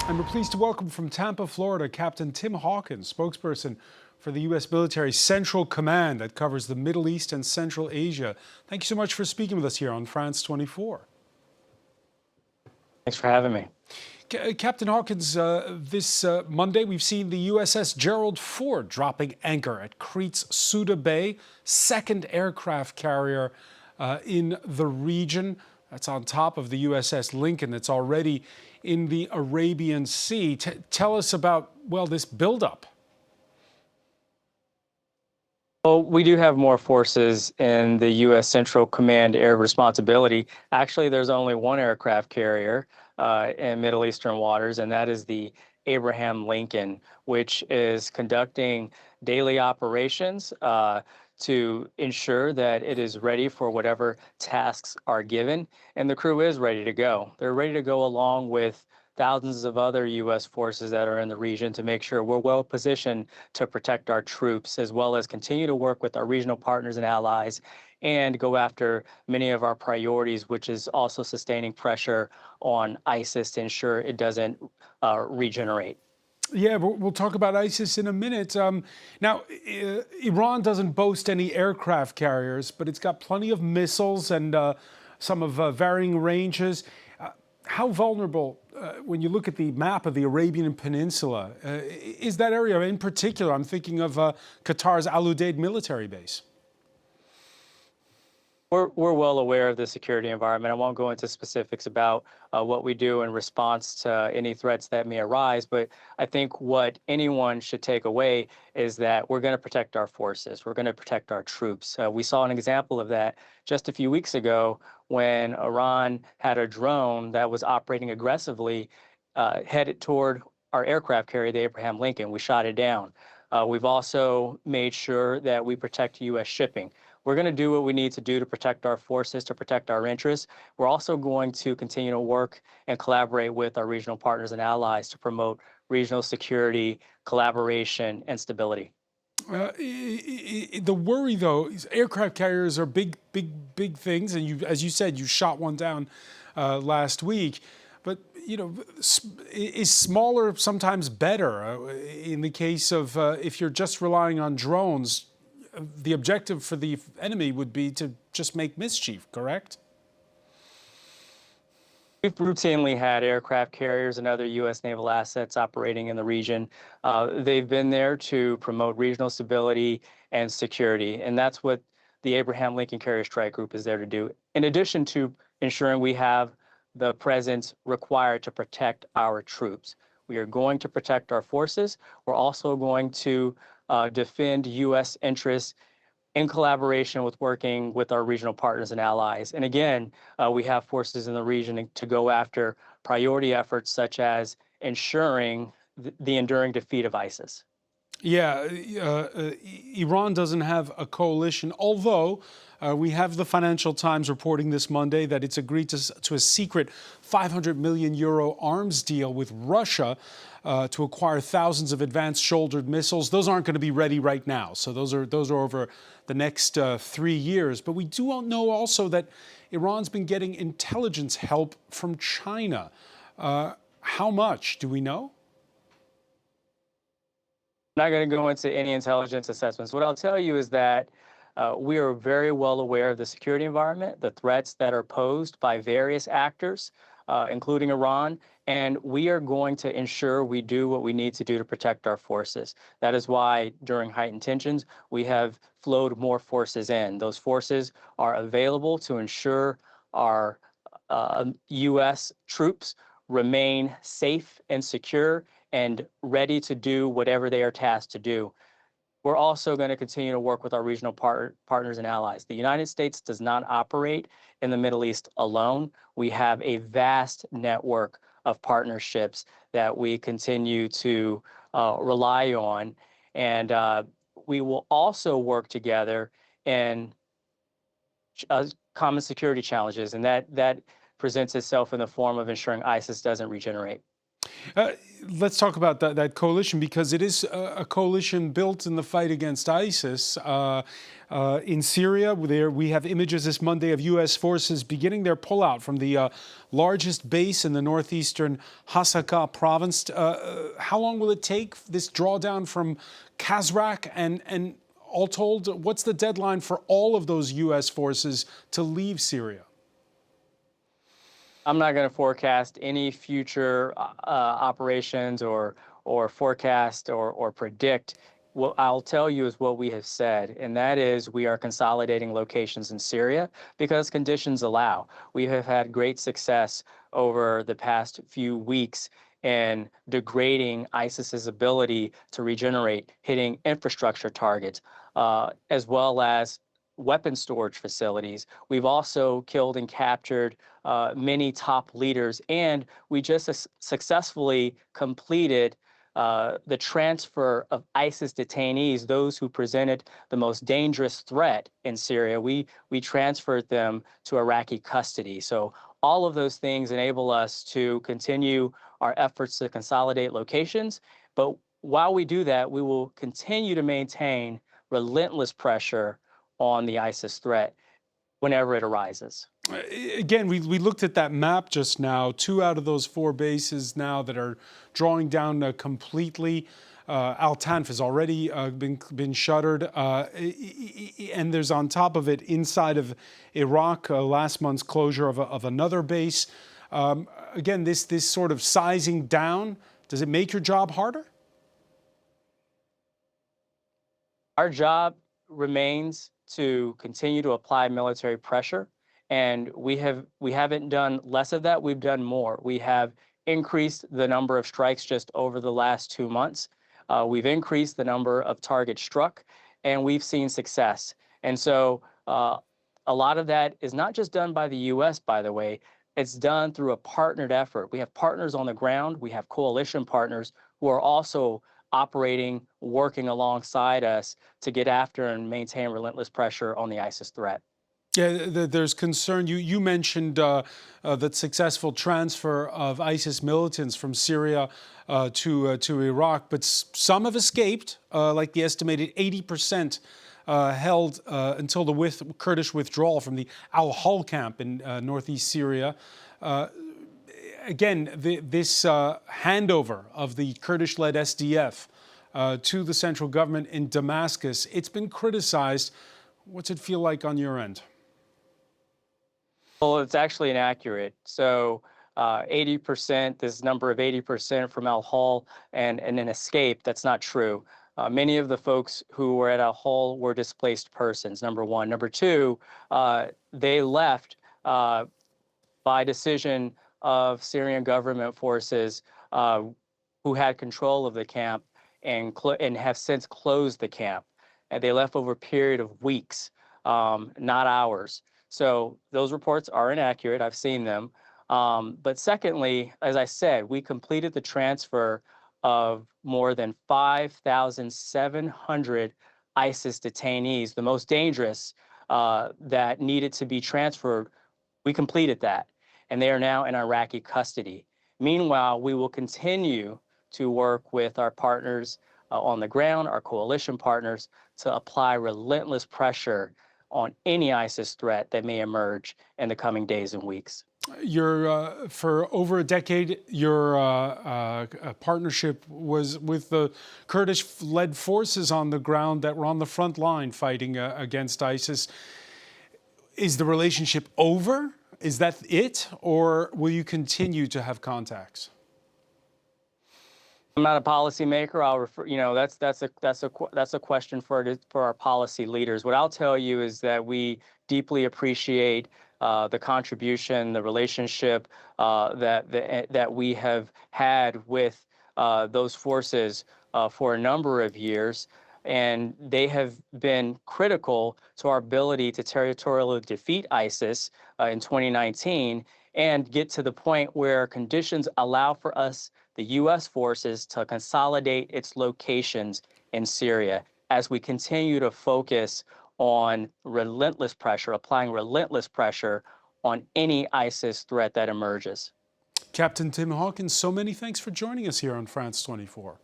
And we're pleased to welcome from Tampa, Florida, Captain Tim Hawkins, spokesperson for the U.S. military Central Command that covers the Middle East and Central Asia. Thank you so much for speaking with us here on France 24. Thanks for having me. Captain Hawkins, this Monday we've seen the USS Gerald Ford dropping anchor at Crete's Suda Bay, second aircraft carrier in the region. That's on top of the USS Lincoln that's already in the Arabian Sea. Tell us about, well, this buildup. Well, we do have more forces in the U.S. Central Command Air Responsibility. Actually, there's only one aircraft carrier in Middle Eastern waters, and that is the Abraham Lincoln, which is conducting daily operations to ensure that it is ready for whatever tasks are given, and the crew is ready to go. They're ready to go along with thousands of other U.S. forces that are in the region to make sure we're well positioned to protect our troops, as well as continue to work with our regional partners and allies and go after many of our priorities, which is also sustaining pressure on ISIS to ensure it doesn't regenerate. Yeah, we'll talk about ISIS in a minute. Now, Iran doesn't boast any aircraft carriers, but it's got plenty of missiles and some of varying ranges. How vulnerable, when you look at the map of the Arabian Peninsula, is that area in particular? I'm thinking of Qatar's Al Udeid military base. We're well aware of the security environment. I won't go into specifics about what we do in response to any threats that may arise, but I think what anyone should take away is that we're going to protect our forces. We're going to protect our troops. We saw an example of that just a few weeks ago when Iran had a drone that was operating aggressively headed toward our aircraft carrier, the Abraham Lincoln. We shot it down. We've also made sure that we protect U.S. shipping. We're going to do what we need to do to protect our forces, to protect our interests. We're also going to continue to work and collaborate with our regional partners and allies to promote regional security, collaboration, and stability. The worry, though, is aircraft carriers are big things, and as you said, you shot one down last week. But you know, is smaller sometimes better? In the case of if you're just relying on drones, the objective for the enemy would be to just make mischief, correct? We've routinely had aircraft carriers and other U.S. naval assets operating in the region. They've been there to promote regional stability and security, and that's what the Abraham Lincoln Carrier Strike Group is there to do. In addition to ensuring we have the presence required to protect our troops. We are going to protect our forces. We're also going to defend U.S. interests in collaboration with working with our regional partners and allies. And again, we have forces in the region to go after priority efforts such as ensuring the enduring defeat of ISIS. Yeah, Iran doesn't have a coalition, although we have the Financial Times reporting this Monday that it's agreed to a secret 500 million euro arms deal with Russia to acquire thousands of advanced shouldered missiles. Those aren't going to be ready right now, so those are over the next 3 years. But we do know also that Iran's been getting intelligence help from China. How much do we know? I'm not going to go into any intelligence assessments. What I'll tell you is that we are very well aware of the security environment, the threats that are posed by various actors, including Iran, and we are going to ensure we do what we need to do to protect our forces. That is why during heightened tensions, we have flowed more forces in. Those forces are available to ensure our U.S. troops remain safe and secure and ready to do whatever they are tasked to do. We're also going to continue to work with our regional partners and allies. The United States does not operate in the Middle East alone. We have a vast network of partnerships that we continue to rely on, and we will also work together in common security challenges, and that presents itself in the form of ensuring ISIS doesn't regenerate. Uh, let's talk about that coalition, because it is a coalition built in the fight against ISIS. In Syria, we have images this Monday of U.S. forces beginning their pullout from the largest base in the northeastern Hasaka province. How long will it take, this drawdown from Kazrak? And all told, what's the deadline for all of those U.S. forces to leave Syria? I'm not going to forecast any future operations or forecast or predict. What I'll tell you is what we have said, and that is we are consolidating locations in Syria because conditions allow. We have had great success over the past few weeks in degrading ISIS's ability to regenerate, hitting infrastructure targets, as well as weapon storage facilities. We've also killed and captured many top leaders, and we just successfully completed the transfer of ISIS detainees, those who presented the most dangerous threat in Syria. We transferred them to Iraqi custody. So all of those things enable us to continue our efforts to consolidate locations. But while we do that, we will continue to maintain relentless pressure on the ISIS threat whenever it arises. Again, we looked at that map just now. 2 out of those 4 bases now that are drawing down completely. Al Tanf has already been shuttered, and there's on top of it, inside of Iraq, last month's closure of another base. Again, this sort of sizing down, does it make your job harder? Our job remains to continue to apply military pressure, and we haven't done less of that. We've done more. We have increased the number of strikes just over the last 2 months. We've increased the number of targets struck, and we've seen success. And so a lot of that is not just done by the U.S., by the way. It's done through a partnered effort. We have partners on the ground. We have coalition partners who are also operating, working alongside us to get after and maintain relentless pressure on the ISIS threat. Yeah, there's concern. You mentioned that successful transfer of ISIS militants from Syria to Iraq, but some have escaped, like the estimated 80% held until the Kurdish withdrawal from the Al-Hol camp in northeast Syria. Again, this handover of the Kurdish-led SDF to the central government in Damascus, it's been criticized. What's it feel like on your end? Well, it's actually inaccurate. So 80%, this number of 80% from Al-Hol and an escape, that's not true. Many of the folks who were at Al-Hol were displaced persons, number one. Number two, they left by decision of Syrian government forces who had control of the camp and have since closed the camp. And they left over a period of weeks, not hours. So those reports are inaccurate. I've seen them. But secondly, as I said, we completed the transfer of more than 5,700 ISIS detainees, the most dangerous that needed to be transferred. We completed that, and they are now in Iraqi custody. Meanwhile, we will continue to work with our partners on the ground, our coalition partners, to apply relentless pressure on any ISIS threat that may emerge in the coming days and weeks. For over a decade, your partnership was with the Kurdish-led forces on the ground that were on the front line fighting against ISIS. Is the relationship over? Is that it, or will you continue to have contacts? I'm not a policymaker. I'll refer. That's a question for our policy leaders. What I'll tell you is that we deeply appreciate the contribution, the relationship that we have had with those forces for a number of years, and they have been critical to our ability to territorially defeat ISIS in 2019 and get to the point where conditions allow for us, the U.S. forces, to consolidate its locations in Syria as we continue to focus on relentless pressure, applying relentless pressure on any ISIS threat that emerges. Captain Tim Hawkins, so many thanks for joining us here on France 24.